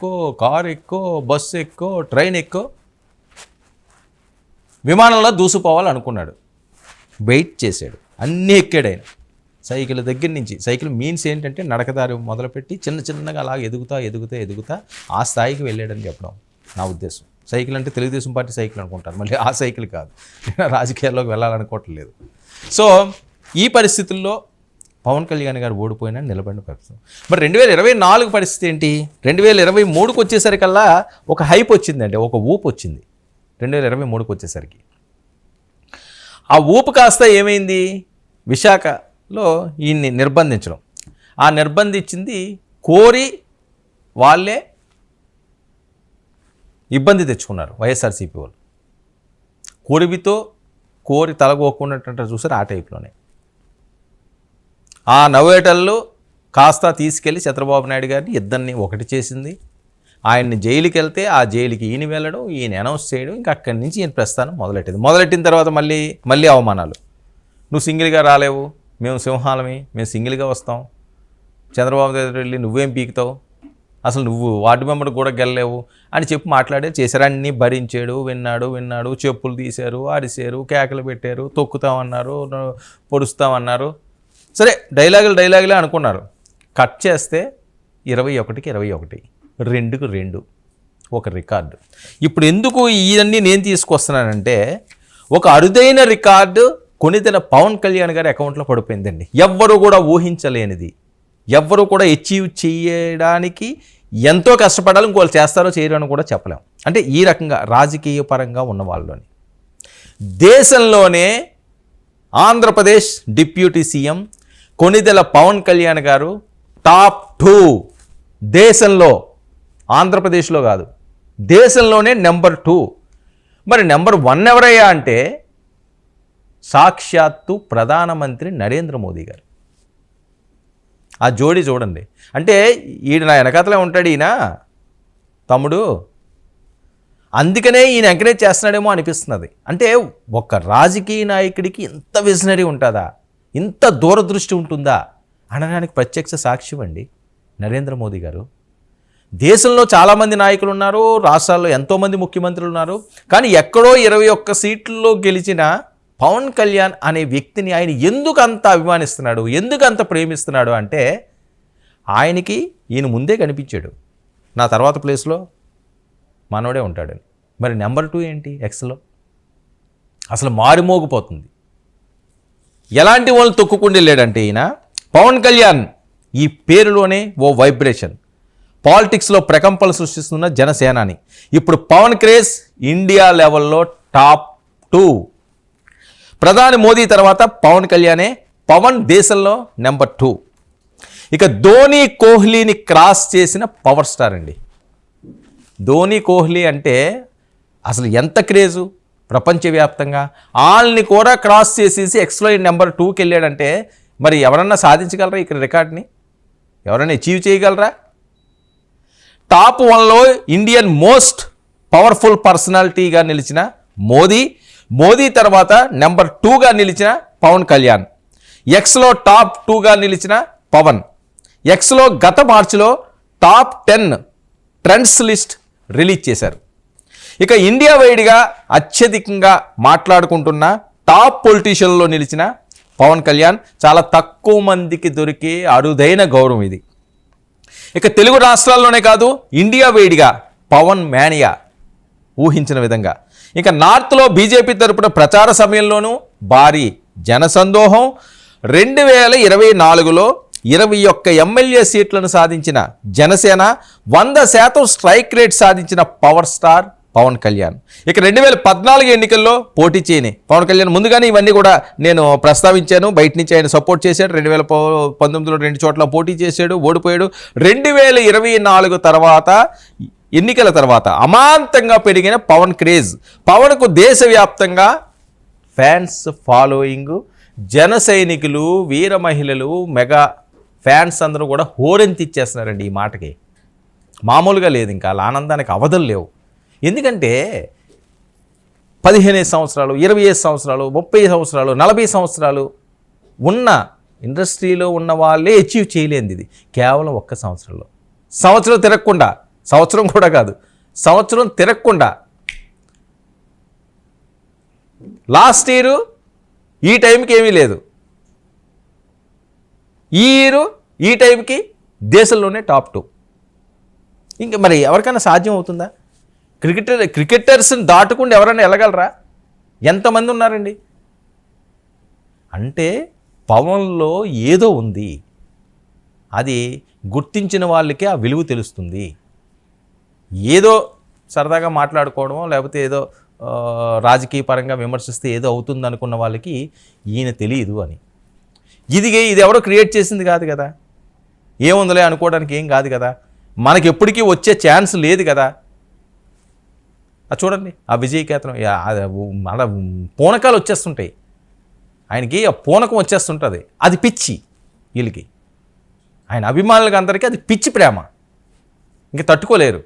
ఎక్కువ, కారు ఎక్కువ, బస్సు ఎక్కువ, ట్రైన్ ఎక్కువ, విమానంలో దూసుకుపోవాలనుకున్నాడు. వెయిట్ చేశాడు, అన్నీ ఎక్కాడు ఆయన. సైకిల్ దగ్గర నుంచి, సైకిల్ మీన్స్ ఏంటంటే నడకదారి మొదలుపెట్టి చిన్నగా అలా ఎదుగుతా ఆ స్థాయికి వెళ్ళాడని చెప్పడం నా ఉద్దేశం. సైకిల్ అంటే తెలుగుదేశం పార్టీ సైకిల్ అనుకుంటారు, మళ్ళీ ఆ సైకిల్ కాదు. రాజకీయాల్లోకి వెళ్ళాలనుకోవట్లేదు. సో ఈ పరిస్థితుల్లో పవన్ కళ్యాణ్ గారు ఓడిపోయినా నిలబడిన పరిస్థితి. మరి 2024 పరిస్థితి ఏంటి? 2023కి వచ్చేసరికల్లా ఒక హైప్ వచ్చిందండి, ఒక ఊపు వచ్చింది 2023కి వచ్చేసరికి. ఆ ఊపు కాస్త ఏమైంది? విశాఖలో ఈయన్ని నిర్బంధించడం. ఆ నిర్బంధించింది కోరి వాళ్ళే ఇబ్బంది తెచ్చుకున్నారు వైఎస్ఆర్సీపీ వాళ్ళు. కోరి తలగోక్కున్నట్టు చూసారు. ఆ టైప్లోనే ఆ నవ్వేటల్లో కాస్త తీసుకెళ్ళి చంద్రబాబు నాయుడు గారిని ఇద్దరిని ఒకటి చేసింది. ఆయన్ని జైలుకి వెళ్తే ఆ జైలుకి ఈయన వెళ్ళడం, ఈయన అనౌన్స్ చేయడం, ఇంకా అక్కడి నుంచి ఈయన ప్రస్థానం మొదలెట్టిన తర్వాత మళ్ళీ అవమానాలు. నువ్వు సింగిల్గా రాలేవు, మేము సింహాలమే, మేము సింగిల్గా వస్తాం, చంద్రబాబు దగ్గర వెళ్ళి నువ్వేం పీకుతావు, అసలు నువ్వు వార్డు మెంబర్ కూడా గెలలేవు అని చెప్పి మాట్లాడే చేశారు. అన్నీ భరించాడు, విన్నాడు. చెప్పులు తీశారు, అరిశారు, కేకలు పెట్టారు, తొక్కుతామన్నారు, పొడుస్తామన్నారు. సరే డైలాగులే అనుకున్నారు. కట్ చేస్తే 21కి 21, 2కి 2 ఒక రికార్డు. ఇప్పుడు ఎందుకు ఇవన్నీ నేను తీసుకొస్తున్నానంటే, ఒక అరుదైన రికార్డు కొనితెన పవన్ కళ్యాణ్ గారి అకౌంట్లో పడిపోయిందండి. ఎవ్వరు కూడా ఊహించలేనిది, ఎవ్వరు కూడా అచీవ్ చేయడానికి ఎంతో కష్టపడాలి, ఇంకోళ్ళు చేస్తారో చేయరో అని కూడా చెప్పలేం. అంటే ఈ రకంగా రాజకీయ పరంగా ఉన్న వాళ్ళలోని దేశంలోనే ఆంధ్రప్రదేశ్ డిప్యూటీ సీఎం కొనిదెల పవన్ కళ్యాణ్ గారు టాప్ 2 దేశంలో, ఆంధ్రప్రదేశ్లో కాదు, దేశంలోనే నెంబర్ 2. మరి నెంబర్ 1 ఎవరయ్యా అంటే సాక్షాత్తు ప్రధానమంత్రి నరేంద్ర మోదీ గారు. ఆ జోడి చూడండి. అంటే ఈయన నా వెనకాతలే ఉంటాడు ఈయన తమ్ముడు, అందుకనే ఈయన ఎంకరేజ్ చేస్తున్నాడేమో అనిపిస్తున్నది. అంటే ఒక రాజకీయ నాయకుడికి ఇంత విజనరీ ఉంటుందా, ఇంత దూరదృష్టి ఉంటుందా అనడానికి ప్రత్యక్ష సాక్ష్యం అండి నరేంద్ర మోదీ గారు. దేశంలో చాలామంది నాయకులు ఉన్నారు, రాష్ట్రాల్లో ఎంతోమంది ముఖ్యమంత్రులు ఉన్నారు, కానీ ఎక్కడో 21 సీట్లలో గెలిచిన పవన్ కళ్యాణ్ అనే వ్యక్తిని ఆయన ఎందుకు అంత అభిమానిస్తున్నాడు, ఎందుకు అంత ప్రేమిస్తున్నాడు అంటే, ఆయనకి ఈయన ముందే కనిపించాడు, నా తర్వాత ప్లేస్లో మనోడే ఉంటాడని. మరి నెంబర్ 2 ఏంటి ఎక్స్లో? అసలు మారిమోగిపోతుంది. ఎలాంటి వాళ్ళు తొక్కుకుండి వెళ్ళాడంటే ఈయన పవన్ కళ్యాణ్ ఈ పేరులోనే ఓ వైబ్రేషన్. పాలిటిక్స్లో ప్రకంపనలు సృష్టిస్తున్న జనసేనాని. ఇప్పుడు పవన్ క్రేజ్ ఇండియా లెవెల్లో టాప్ 2. ప్రధాని మోదీ తర్వాత పవన్ కళ్యాణే. పవన్ దేశంలో నెంబర్ 2. ఇక ధోని, కోహ్లీని క్రాస్ చేసిన పవర్ స్టార్ అండి. ధోని, కోహ్లీ అంటే అసలు ఎంత క్రేజు ప్రపంచవ్యాప్తంగా. వాళ్ళని కూడా క్రాస్ చేసేసి ఎక్స్లో నెంబర్ 2కి వెళ్ళాడంటే మరి ఎవరన్నా సాధించగలరా ఇక్కడ రికార్డ్ని? ఎవరైనా అచీవ్ చేయగలరా? టాప్ 1లో ఇండియన్ మోస్ట్ పవర్ఫుల్ పర్సనాలిటీగా నిలిచిన మోదీ తర్వాత నెంబర్ 2గా నిలిచిన పవన్ కళ్యాణ్. ఎక్స్లో టాప్ 2గా నిలిచిన పవన్. ఎక్స్లో గత మార్చిలో టాప్ 10 ట్రెండ్స్ లిస్ట్ రిలీజ్ చేశారు. ఇక ఇండియా వైడ్గా అత్యధికంగా మాట్లాడుకుంటున్న టాప్ పొలిటీషియన్లో నిలిచిన పవన్ కళ్యాణ్. చాలా తక్కువ మందికి దొరికే అరుదైన గౌరవం ఇది. ఇక తెలుగు రాష్ట్రాల్లోనే కాదు, ఇండియా వైడ్గా పవన్ మేనియా ఊహించిన విధంగా. ఇక నార్త్లో బీజేపీ తరపున ప్రచార సమయంలోనూ భారీ జనసందోహం. 2024లో 21 ఎమ్మెల్యే సీట్లను సాధించిన జనసేన, 100% స్ట్రైక్ రేట్ సాధించిన పవర్ స్టార్ పవన్ కళ్యాణ్. ఇక 2014 ఎన్నికల్లో పోటీ చేయని పవన్ కళ్యాణ్. ముందుగానే ఇవన్నీ కూడా నేను ప్రస్తావించాను. బయట నుంచి ఆయన సపోర్ట్ చేశాడు. 2019లో 2 చోట్ల పోటీ చేశాడు, ఓడిపోయాడు. 2024 తర్వాత ఎన్నికల తర్వాత అమాంతంగా పెరిగిన పవన్ క్రేజ్. పవన్కు దేశవ్యాప్తంగా ఫ్యాన్స్ ఫాలోయింగ్, జన సైనికులు, వీర మహిళలు, మెగా ఫ్యాన్స్ అందరూ కూడా హోరెంతిచ్చేస్తున్నారండి ఈ మాటకి. మామూలుగా లేదు, ఇంకా వాళ్ళ ఆనందానికి అవధులు లేవు. ఎందుకంటే 15 సంవత్సరాలు, 25 సంవత్సరాలు, 30 సంవత్సరాలు, 40 సంవత్సరాలు ఉన్న ఇండస్ట్రీలో ఉన్న వాళ్ళే అచీవ్ చేయలేనిది ఇది కేవలం 1 సంవత్సరంలో. సంవత్సరం తిరగకుండా సంవత్సరం కూడా కాదు, సంవత్సరం తిరగకుండా. లాస్ట్ ఇయర్ ఈ టైంకి ఏమీ లేదు, ఈ ఇయర్ ఈ టైంకి దేశంలోనే టాప్ 2. ఇంకా మరి ఎవరికైనా సాధ్యం అవుతుందా? క్రికెటర్స్ని దాటకుండా ఎవరైనా వెళ్ళగలరా? ఎంతమంది ఉన్నారండి? అంటే పవన్లో ఏదో ఉంది, అది గుర్తించిన వాళ్ళకే ఆ విలువ తెలుస్తుంది. ఏదో సరదాగా మాట్లాడుకోవడమో లేకపోతే ఏదో రాజకీయ పరంగా విమర్శిస్తే ఏదో అవుతుంది అనుకున్న వాళ్ళకి ఈయన తెలియదు అని. ఇది ఎవరో క్రియేట్ చేసింది కాదు కదా, ఏముందలే అనుకోవడానికి ఏం కాదు కదా, మనకి ఎప్పటికీ వచ్చే ఛాన్స్ లేదు కదా. అది చూడండి, ఆ విజయకేతనం అలా పూనకాలు వచ్చేస్తుంటాయి ఆయనకి, ఆ పూనకం వచ్చేస్తుంటుంది. అది పిచ్చి వీళ్ళకి, ఆయన అభిమానులకి అందరికీ అది పిచ్చి ప్రేమ, ఇంక తట్టుకోలేరు.